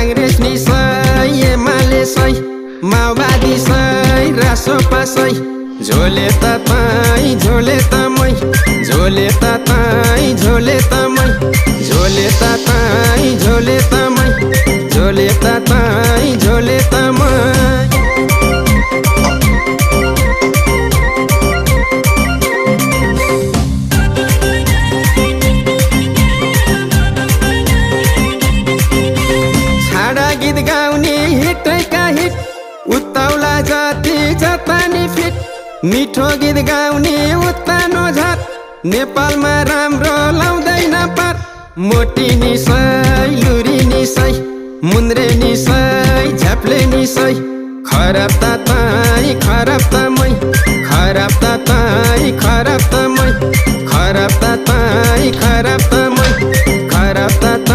कांग्रेस निसै एमाले सै माओवादी सै रासोपा सै झोले त ताई झोले त मै झोले त ताई झोले त मै झोले त ताई झोले त मै झोले त ताई झोले त मै गीत गाउने हिटैका हिट उत्ताउला जाति जतानी फिट मिठो गीत गाउने उत्तानो झाट नेपालमा राम्रो लाउँदैन पार मोटी निसै लुरी निसै मुन्द्रे निसै झ्याप्ले निसै खराब त ताई खराब त मै खराब त ताई खराब त मै खराब त ताई खराब त मै खराब त